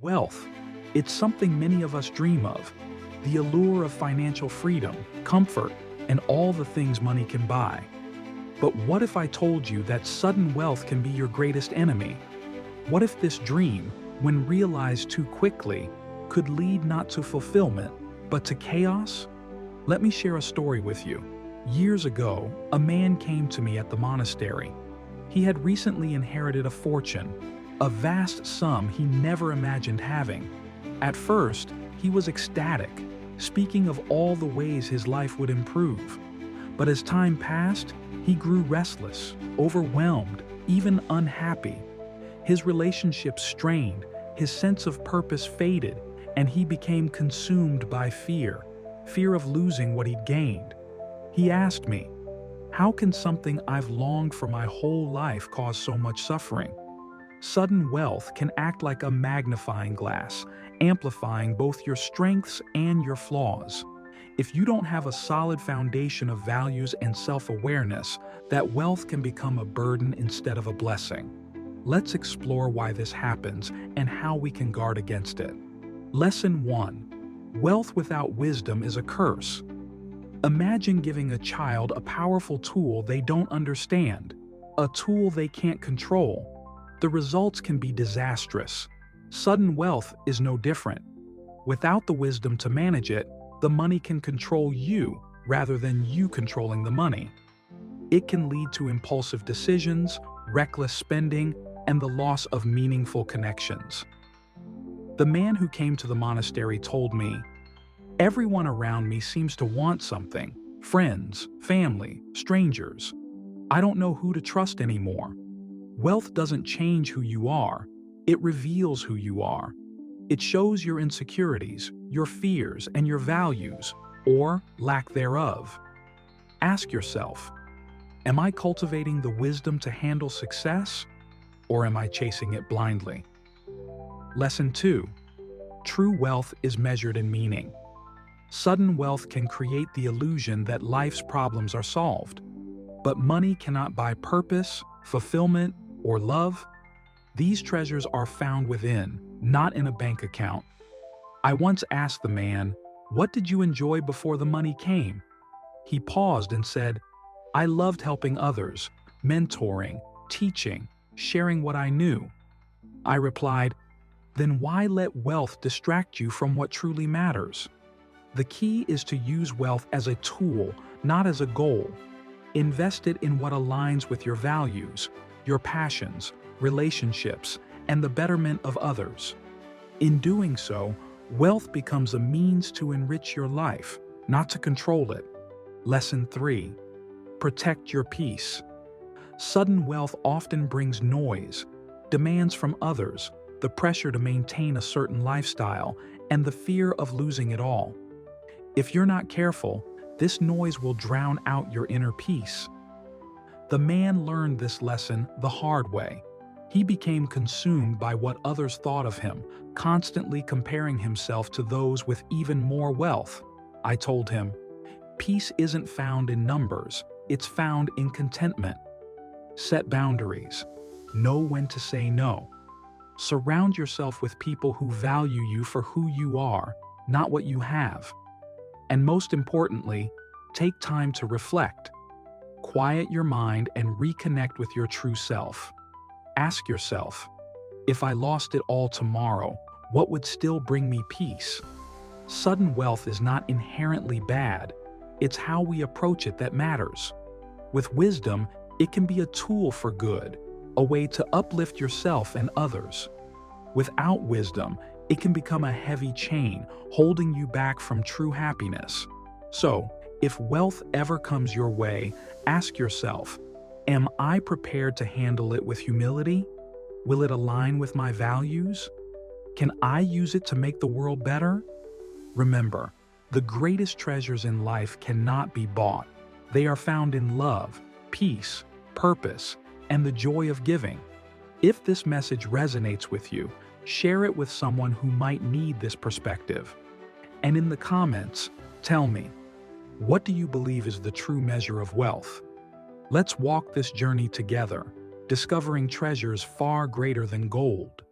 Wealth. It's something many of us dream of. The allure of financial freedom, comfort, and all the things money can buy. But what if I told you that sudden wealth can be your greatest enemy? What if this dream, when realized too quickly, could lead not to fulfillment, but to chaos? Let me share a story with you. Years ago, a man came to me at the monastery. He had recently inherited a fortune, a vast sum he never imagined having. At first, he was ecstatic, speaking of all the ways his life would improve. But as time passed, he grew restless, overwhelmed, even unhappy. His relationships strained, his sense of purpose faded, and he became consumed by fear of losing what he'd gained. He asked me, "How can something I've longed for my whole life cause so much suffering?" Sudden wealth can act like a magnifying glass, amplifying both your strengths and your flaws. If you don't have a solid foundation of values and self-awareness, that wealth can become a burden instead of a blessing. Let's explore why this happens and how we can guard against it. Lesson 1. Wealth without wisdom is a curse. Imagine giving a child a powerful tool they don't understand, a tool they can't control. The results can be disastrous. Sudden wealth is no different. Without the wisdom to manage it, the money can control you rather than you controlling the money. It can lead to impulsive decisions, reckless spending, and the loss of meaningful connections. The man who came to the monastery told me, "Everyone around me seems to want something, friends, family, strangers. I don't know who to trust anymore." Wealth doesn't change who you are, it reveals who you are. It shows your insecurities, your fears, and your values, or lack thereof. Ask yourself, am I cultivating the wisdom to handle success, or am I chasing it blindly? Lesson 2. True wealth is measured in meaning. Sudden wealth can create the illusion that life's problems are solved. But money cannot buy purpose, fulfillment, or love. These treasures are found within, not in a bank account. I once asked the man, "What did you enjoy before the money came?" He paused and said, "I loved helping others, mentoring, teaching, sharing what I knew." I replied, "Then why let wealth distract you from what truly matters?" The key is to use wealth as a tool, not as a goal. Invest it in what aligns with your values, your passions, relationships, and the betterment of others. In doing so, wealth becomes a means to enrich your life, not to control it. Lesson 3. Protect your peace. Sudden wealth often brings noise, demands from others, the pressure to maintain a certain lifestyle, and the fear of losing it all. If you're not careful, this noise will drown out your inner peace. The man learned this lesson the hard way. He became consumed by what others thought of him, constantly comparing himself to those with even more wealth. I told him, "Peace isn't found in numbers, it's found in contentment." Set boundaries. Know when to say no. Surround yourself with people who value you for who you are, not what you have. And most importantly, take time to reflect. Quiet your mind and reconnect with your true self. Ask yourself, if I lost it all tomorrow, what would still bring me peace? Sudden wealth is not inherently bad. It's how we approach it that matters. With wisdom, it can be a tool for good, a way to uplift yourself and others. Without wisdom, it can become a heavy chain, holding you back from true happiness. So, if wealth ever comes your way, ask yourself, am I prepared to handle it with humility? Will it align with my values? Can I use it to make the world better? Remember, the greatest treasures in life cannot be bought. They are found in love, peace, purpose, and the joy of giving. If this message resonates with you, share it with someone who might need this perspective. And in the comments, tell me, what do you believe is the true measure of wealth? Let's walk this journey together, discovering treasures far greater than gold.